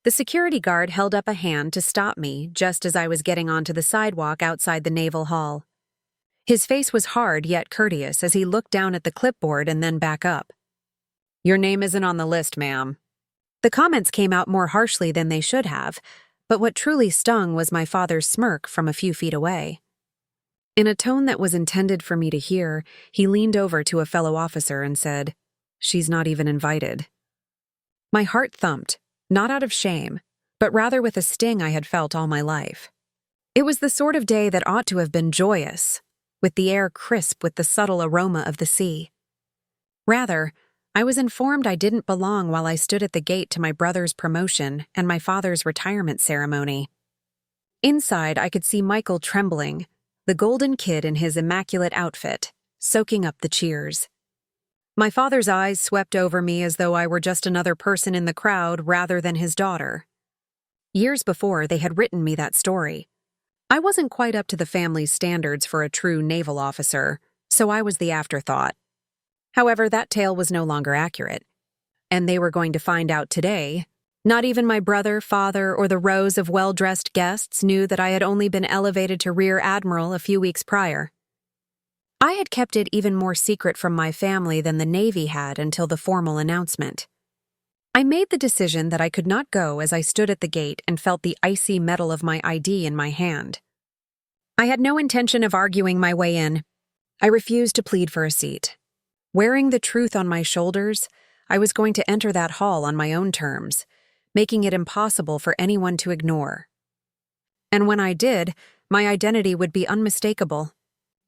The security guard held up a hand to stop me just as I was getting onto the sidewalk outside the naval hall. His face was hard yet courteous as he looked down at the clipboard and then back up. "Your name isn't on the list, ma'am." The comments came out more harshly than they should have, but what truly stung was my father's smirk from a few feet away. In a tone that was intended for me to hear, he leaned over to a fellow officer and said, "She's not even invited." My heart thumped, not out of shame, but rather with a sting I had felt all my life. It was the sort of day that ought to have been joyous, with the air crisp with the subtle aroma of the sea. Rather, I was informed I didn't belong while I stood at the gate to my brother's promotion and my father's retirement ceremony. Inside, I could see Michael trembling, the golden kid in his immaculate outfit, soaking up the cheers. My father's eyes swept over me as though I were just another person in the crowd rather than his daughter. Years before, they had written me that story. I wasn't quite up to the family's standards for a true naval officer, so I was the afterthought. However, that tale was no longer accurate. And they were going to find out today. Not even my brother, father, or the rows of well-dressed guests knew that I had only been elevated to Rear Admiral a few weeks prior. I had kept it even more secret from my family than the Navy had until the formal announcement. I made the decision that I could not go as I stood at the gate and felt the icy metal of my ID in my hand. I had no intention of arguing my way in. I refused to plead for a seat. Wearing the truth on my shoulders, I was going to enter that hall on my own terms, making it impossible for anyone to ignore. And when I did, my identity would be unmistakable.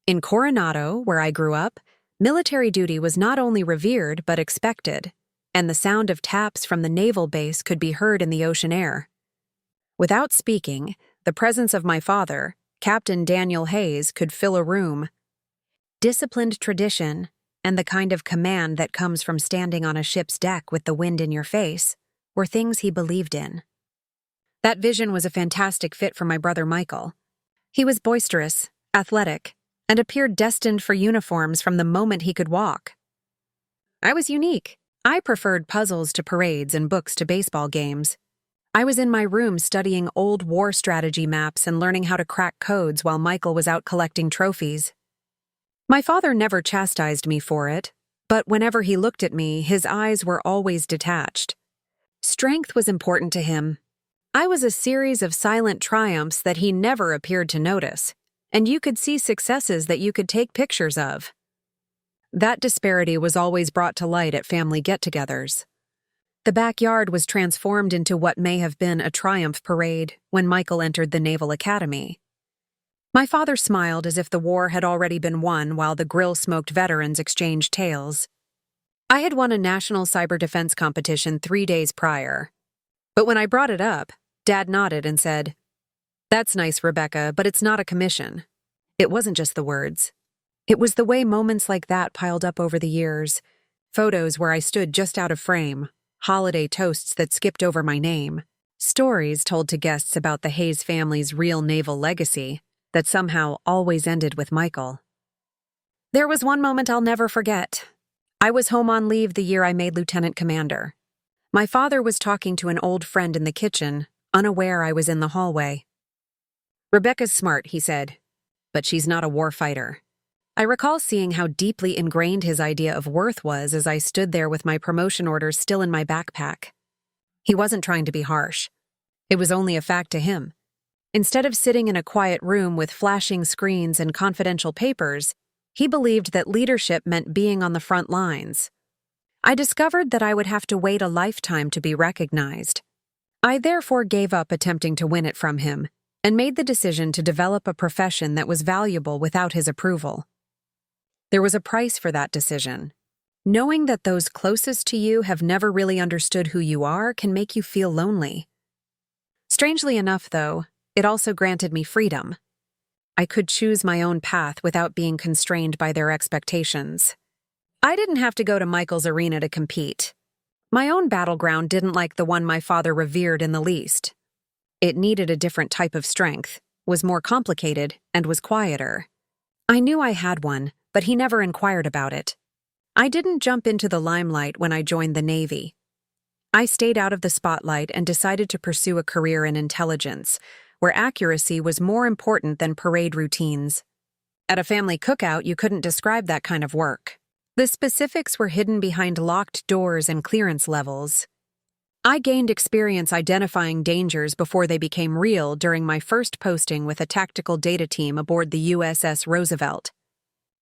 In Coronado, where I grew up, military duty was not only revered but expected, and the sound of taps from the naval base could be heard in the ocean air. Without speaking, the presence of my father, Captain Daniel Hayes, could fill a room. Disciplined tradition, and the kind of command that comes from standing on a ship's deck with the wind in your face, were things he believed in. That vision was a fantastic fit for my brother Michael. He was boisterous, athletic, and appeared destined for uniforms from the moment he could walk. I was unique. I preferred puzzles to parades and books to baseball games. I was in my room studying old war strategy maps and learning how to crack codes while Michael was out collecting trophies. My father never chastised me for it, but whenever he looked at me, his eyes were always detached. Strength was important to him. I was a series of silent triumphs that he never appeared to notice, and you could see successes that you could take pictures of. That disparity was always brought to light at family get-togethers. The backyard was transformed into what may have been a triumph parade when Michael entered the Naval Academy. My father smiled as if the war had already been won while the grill-smoked veterans exchanged tales. I had won a national cyber defense competition 3 days prior. But when I brought it up, Dad nodded and said, "That's nice, Rebecca, but it's not a commission." It wasn't just the words. It was the way moments like that piled up over the years. Photos where I stood just out of frame, holiday toasts that skipped over my name, stories told to guests about the Hayes family's real naval legacy that somehow always ended with Michael. There was one moment I'll never forget. I was home on leave the year I made lieutenant commander. My father was talking to an old friend in the kitchen, unaware I was in the hallway. "Rebecca's smart," he said, "but she's not a war fighter." I recall seeing how deeply ingrained his idea of worth was as I stood there with my promotion orders still in my backpack. He wasn't trying to be harsh. It was only a fact to him. Instead of sitting in a quiet room with flashing screens and confidential papers, he believed that leadership meant being on the front lines. I discovered that I would have to wait a lifetime to be recognized. I therefore gave up attempting to win it from him and made the decision to develop a profession that was valuable without his approval. There was a price for that decision. Knowing that those closest to you have never really understood who you are can make you feel lonely. Strangely enough, though, it also granted me freedom. I could choose my own path without being constrained by their expectations. I didn't have to go to Michael's arena to compete. My own battleground didn't like the one my father revered in the least. It needed a different type of strength, was more complicated, and was quieter. I knew I had one, but he never inquired about it. I didn't jump into the limelight when I joined the Navy. I stayed out of the spotlight and decided to pursue a career in intelligence, where accuracy was more important than parade routines. At a family cookout, you couldn't describe that kind of work. The specifics were hidden behind locked doors and clearance levels. I gained experience identifying dangers before they became real during my first posting with a tactical data team aboard the USS Roosevelt.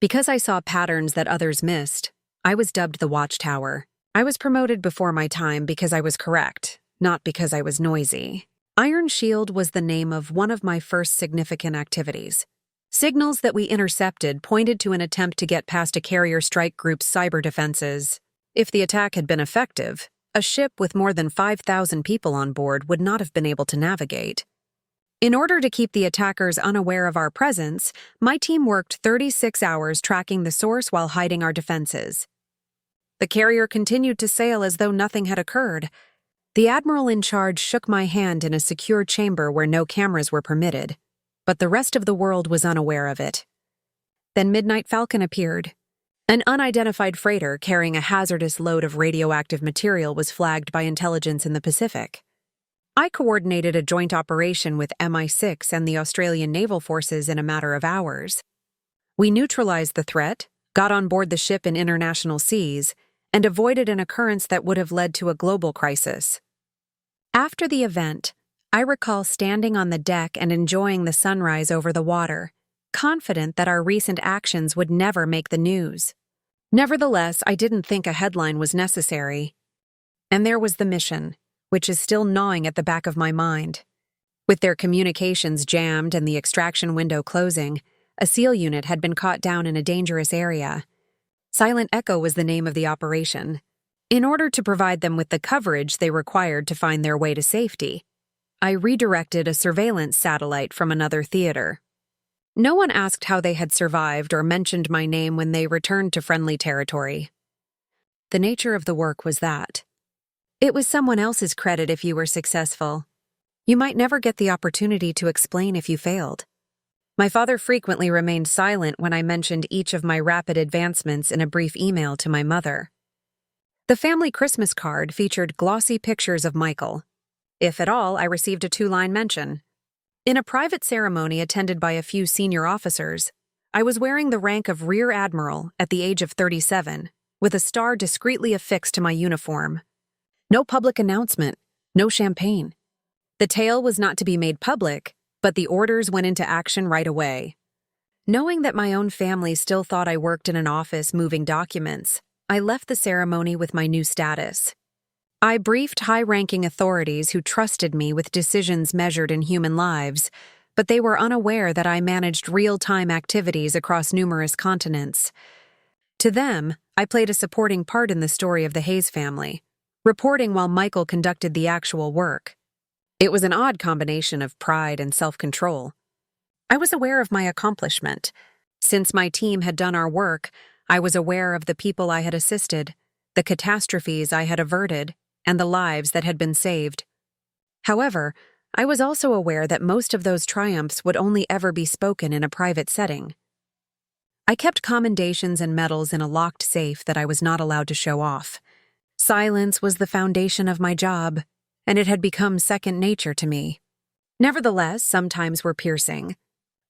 Because I saw patterns that others missed, I was dubbed the Watchtower. I was promoted before my time because I was correct, not because I was noisy. Iron Shield was the name of one of my first significant activities. Signals that we intercepted pointed to an attempt to get past a carrier strike group's cyber defenses. If the attack had been effective, a ship with more than 5,000 people on board would not have been able to navigate. In order to keep the attackers unaware of our presence, my team worked 36 hours tracking the source while hiding our defenses. The carrier continued to sail as though nothing had occurred. The admiral in charge shook my hand in a secure chamber where no cameras were permitted, but the rest of the world was unaware of it. Then Midnight Falcon appeared. An unidentified freighter carrying a hazardous load of radioactive material was flagged by intelligence in the Pacific. I coordinated a joint operation with MI6 and the Australian Naval Forces in a matter of hours. We neutralized the threat, got on board the ship in international seas, and avoided an occurrence that would have led to a global crisis. After the event, I recall standing on the deck and enjoying the sunrise over the water, confident that our recent actions would never make the news. Nevertheless, I didn't think a headline was necessary. And there was the mission, which is still gnawing at the back of my mind. With their communications jammed and the extraction window closing, a SEAL unit had been caught down in a dangerous area. Silent Echo was the name of the operation. In order to provide them with the coverage they required to find their way to safety, I redirected a surveillance satellite from another theater. No one asked how they had survived or mentioned my name when they returned to friendly territory. The nature of the work was that. It was someone else's credit if you were successful. You might never get the opportunity to explain if you failed. My father frequently remained silent when I mentioned each of my rapid advancements in a brief email to my mother. The family Christmas card featured glossy pictures of Michael. If at all, I received a 2-line mention. In a private ceremony attended by a few senior officers, I was wearing the rank of Rear Admiral at the age of 37, with a star discreetly affixed to my uniform. No public announcement, no champagne. The tale was not to be made public, but the orders went into action right away. Knowing that my own family still thought I worked in an office moving documents, I left the ceremony with my new status. I briefed high-ranking authorities who trusted me with decisions measured in human lives, but they were unaware that I managed real-time activities across numerous continents. To them, I played a supporting part in the story of the Hayes family, reporting while Michael conducted the actual work. It was an odd combination of pride and self-control. I was aware of my accomplishment. Since my team had done our work, I was aware of the people I had assisted, the catastrophes I had averted, and the lives that had been saved. However, I was also aware that most of those triumphs would only ever be spoken in a private setting. I kept commendations and medals in a locked safe that I was not allowed to show off. Silence was the foundation of my job, and it had become second nature to me. Nevertheless, some times were piercing.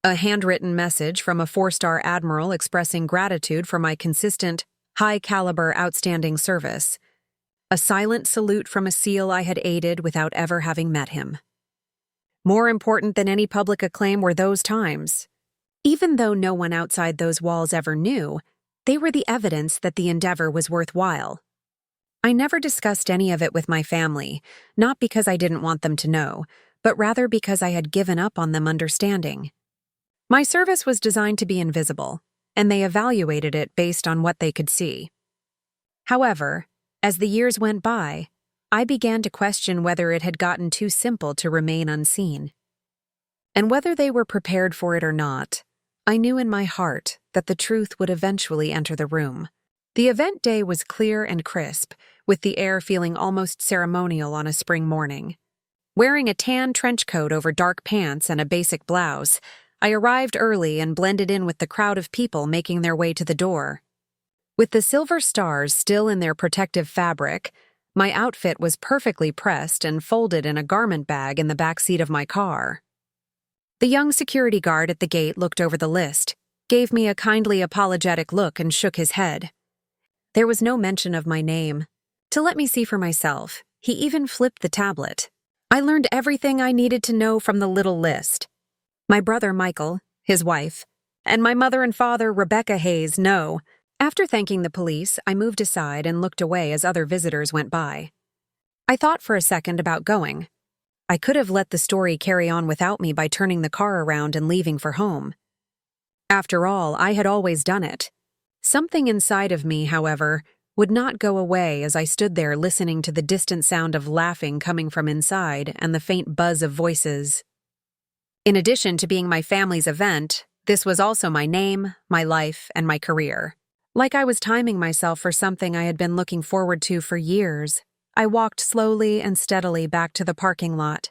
A handwritten message from a 4-star admiral expressing gratitude for my consistent, high-caliber, outstanding service. A silent salute from a SEAL I had aided without ever having met him. More important than any public acclaim were those times. Even though no one outside those walls ever knew, they were the evidence that the endeavor was worthwhile. I never discussed any of it with my family, not because I didn't want them to know, but rather because I had given up on them understanding. My service was designed to be invisible, and they evaluated it based on what they could see. However, as the years went by, I began to question whether it had gotten too simple to remain unseen. And whether they were prepared for it or not, I knew in my heart that the truth would eventually enter the room. The event day was clear and crisp, with the air feeling almost ceremonial on a spring morning. Wearing a tan trench coat over dark pants and a basic blouse, I arrived early and blended in with the crowd of people making their way to the door. With the silver stars still in their protective fabric, My outfit was perfectly pressed and folded in a garment bag in the back seat of my car. The young security guard at the gate looked over the list, gave me a kindly apologetic look and shook his head. There was no mention of my name. To let me see for myself, he even flipped the tablet. I learned everything I needed to know from the little list. My brother Michael, his wife, and my mother and father Rebecca Hayes know. After thanking the police, I moved aside and looked away as other visitors went by. I thought for a second about going. I could have let the story carry on without me by turning the car around and leaving for home. After all, I had always done it. Something inside of me, however, would not go away as I stood there listening to the distant sound of laughing coming from inside and the faint buzz of voices. In addition to being my family's event, this was also my name, my life, and my career. Like I was timing myself for something I had been looking forward to for years, I walked slowly and steadily back to the parking lot.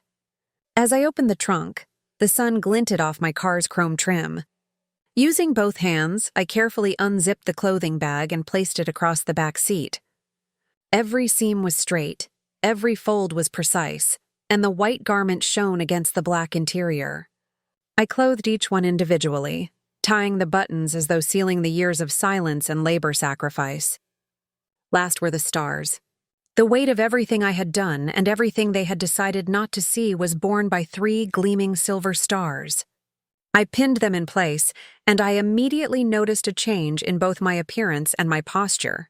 As I opened the trunk, the sun glinted off my car's chrome trim. Using both hands, I carefully unzipped the clothing bag and placed it across the back seat. Every seam was straight, every fold was precise, and the white garment shone against the black interior. I clothed each one individually, tying the buttons as though sealing the years of silence and labor sacrifice. Last were the stars. The weight of everything I had done and everything they had decided not to see was borne by 3 gleaming silver stars. I pinned them in place, and I immediately noticed a change in both my appearance and my posture.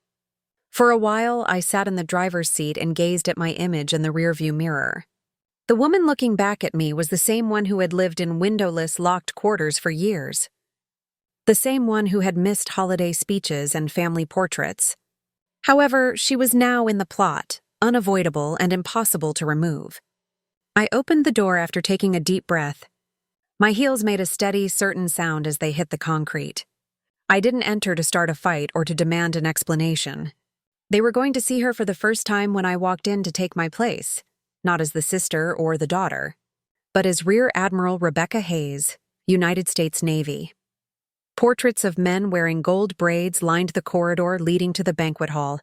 For a while, I sat in the driver's seat and gazed at my image in the rearview mirror. The woman looking back at me was the same one who had lived in windowless, locked quarters for years. The same one who had missed holiday speeches and family portraits. However, she was now in the plot, unavoidable and impossible to remove. I opened the door after taking a deep breath. My heels made a steady, certain sound as they hit the concrete. I didn't enter to start a fight or to demand an explanation. They were going to see her for the first time when I walked in to take my place, not as the sister or the daughter, but as Rear Admiral Rebecca Hayes, United States Navy. Portraits of men wearing gold braids lined the corridor leading to the banquet hall,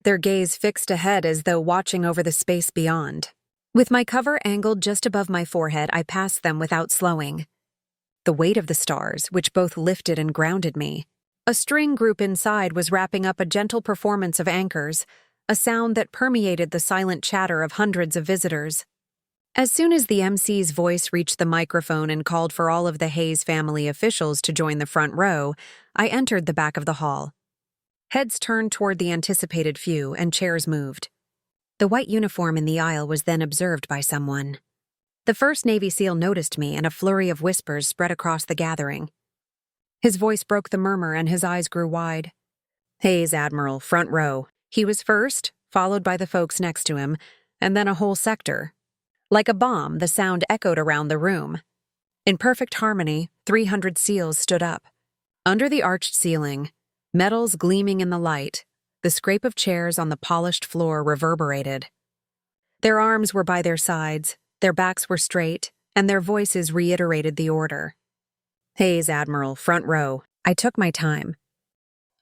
their gaze fixed ahead as though watching over the space beyond. With my cover angled just above my forehead, I passed them without slowing. The weight of the stars, which both lifted and grounded me. A string group inside was wrapping up a gentle performance of anchors, a sound that permeated the silent chatter of hundreds of visitors. As soon as the MC's voice reached the microphone and called for all of the Hayes family officials to join the front row, I entered the back of the hall. Heads turned toward the anticipated few, and chairs moved. The white uniform in the aisle was then observed by someone. The first Navy SEAL noticed me, and a flurry of whispers spread across the gathering. His voice broke the murmur, and his eyes grew wide. Hayes Admiral, front row. He was first, followed by the folks next to him, and then a whole sector. Like a bomb, the sound echoed around the room. In perfect harmony, 300 SEALs stood up. Under the arched ceiling, metals gleaming in the light, the scrape of chairs on the polished floor reverberated. Their arms were by their sides, their backs were straight, and their voices reiterated the order. Hayes Admiral, front row. I took my time.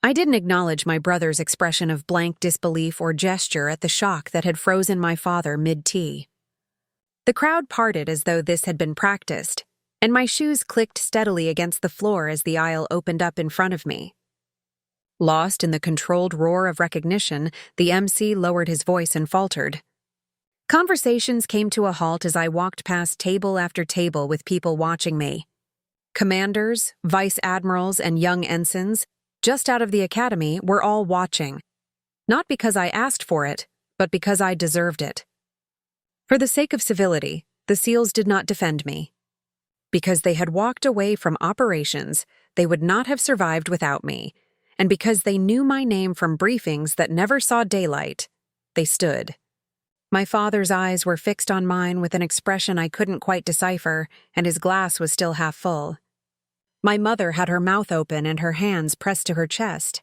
I didn't acknowledge my brother's expression of blank disbelief or gesture at the shock that had frozen my father mid-tea. The crowd parted as though this had been practiced, and my shoes clicked steadily against the floor as the aisle opened up in front of me. Lost in the controlled roar of recognition, the MC lowered his voice and faltered. Conversations came to a halt as I walked past table after table with people watching me. Commanders, vice admirals, and young ensigns, just out of the academy, were all watching. Not because I asked for it, but because I deserved it. For the sake of civility, the SEALs did not defend me. Because they had walked away from operations, they would not have survived without me. And because they knew my name from briefings that never saw daylight, they stood. My father's eyes were fixed on mine with an expression I couldn't quite decipher, and his glass was still half full. My mother had her mouth open and her hands pressed to her chest.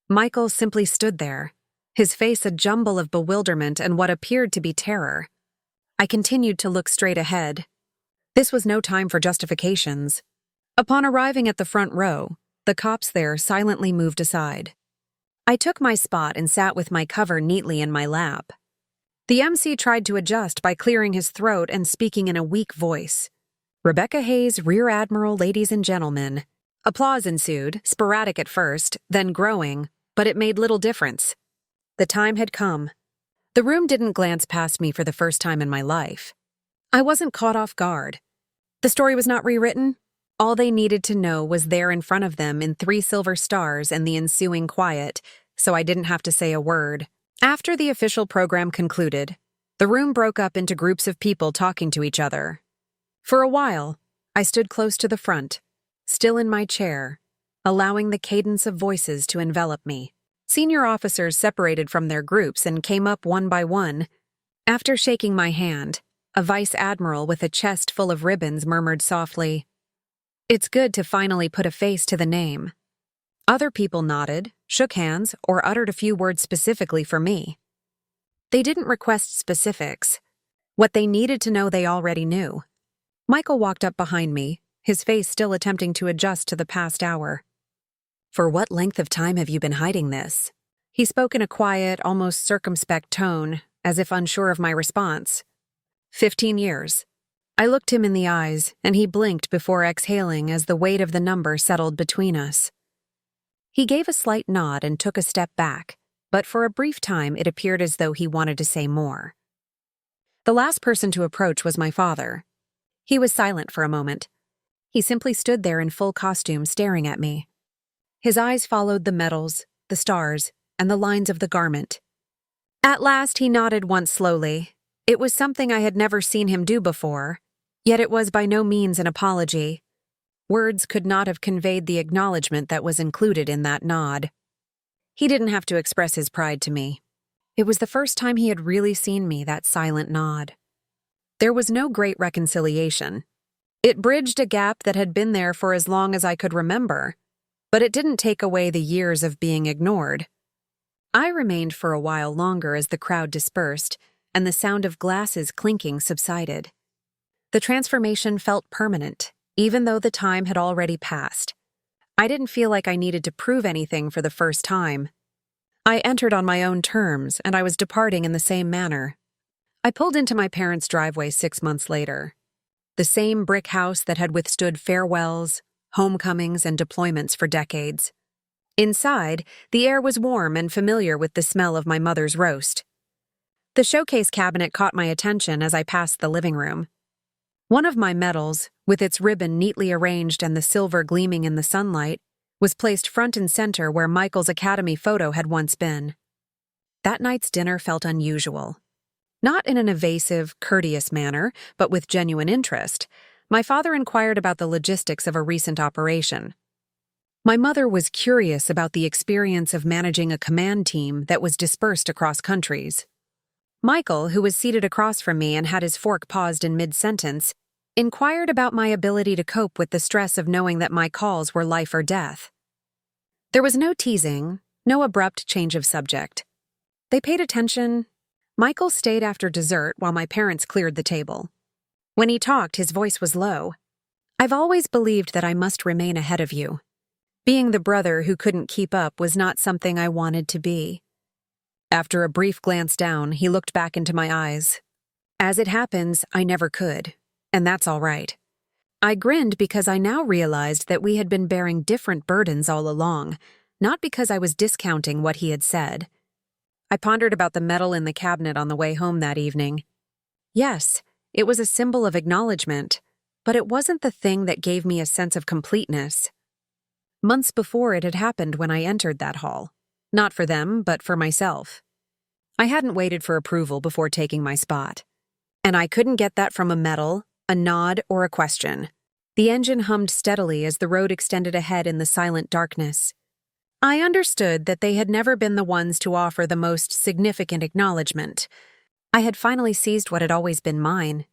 Michael simply stood there, his face a jumble of bewilderment and what appeared to be terror. I continued to look straight ahead. This was no time for justifications. Upon arriving at the front row, the cops there silently moved aside. I took my spot and sat with my cover neatly in my lap. The MC tried to adjust by clearing his throat and speaking in a weak voice. "Rebecca Hayes, Rear Admiral, ladies and gentlemen." Applause ensued, sporadic at first, then growing, but it made little difference. The time had come. The room didn't glance past me for the first time in my life. I wasn't caught off guard. The story was not rewritten. All they needed to know was there in front of them in 3 silver stars and the ensuing quiet, so I didn't have to say a word. After the official program concluded, the room broke up into groups of people talking to each other. For a while, I stood close to the front, still in my chair, allowing the cadence of voices to envelop me. Senior officers separated from their groups and came up one by one. After shaking my hand, a vice admiral with a chest full of ribbons murmured softly, "It's good to finally put a face to the name." Other people nodded, shook hands, or uttered a few words specifically for me. They didn't request specifics. What they needed to know they already knew. Michael walked up behind me, his face still attempting to adjust to the past hour. "For what length of time have you been hiding this?" He spoke in a quiet, almost circumspect tone, as if unsure of my response. 15 years. I looked him in the eyes, and he blinked before exhaling as the weight of the number settled between us. He gave a slight nod and took a step back, but for a brief time it appeared as though he wanted to say more. The last person to approach was my father. He was silent for a moment. He simply stood there in full costume staring at me. His eyes followed the medals, the stars, and the lines of the garment. At last he nodded once slowly. It was something I had never seen him do before, yet it was by no means an apology. Words could not have conveyed the acknowledgement that was included in that nod. He didn't have to express his pride to me. It was the first time he had really seen me, that silent nod. There was no great reconciliation. It bridged a gap that had been there for as long as I could remember, but it didn't take away the years of being ignored. I remained for a while longer as the crowd dispersed, and the sound of glasses clinking subsided. The transformation felt permanent, even though the time had already passed. I didn't feel like I needed to prove anything for the first time. I entered on my own terms, and I was departing in the same manner. I pulled into my parents' driveway 6 months later. The same brick house that had withstood farewells, homecomings, and deployments for decades. Inside, the air was warm and familiar with the smell of my mother's roast. The showcase cabinet caught my attention as I passed the living room. One of my medals, with its ribbon neatly arranged and the silver gleaming in the sunlight, was placed front and center where Michael's Academy photo had once been. That night's dinner felt unusual. Not in an evasive, courteous manner, but with genuine interest. My father inquired about the logistics of a recent operation. My mother was curious about the experience of managing a command team that was dispersed across countries. Michael, who was seated across from me and had his fork paused in mid-sentence, inquired about my ability to cope with the stress of knowing that my calls were life or death. There was no teasing, no abrupt change of subject. They paid attention. Michael stayed after dessert while my parents cleared the table. When he talked, his voice was low. "I've always believed that I must remain ahead of you. Being the brother who couldn't keep up was not something I wanted to be." After a brief glance down, he looked back into my eyes. "As it happens, I never could, and that's all right." I grinned because I now realized that we had been bearing different burdens all along, not because I was discounting what he had said. I pondered about the medal in the cabinet on the way home that evening. Yes, it was a symbol of acknowledgement, but it wasn't the thing that gave me a sense of completeness. Months before it had happened when I entered that hall. Not for them, but for myself. I hadn't waited for approval before taking my spot. And I couldn't get that from a medal, a nod, or a question. The engine hummed steadily as the road extended ahead in the silent darkness. I understood that they had never been the ones to offer the most significant acknowledgement. I had finally seized what had always been mine.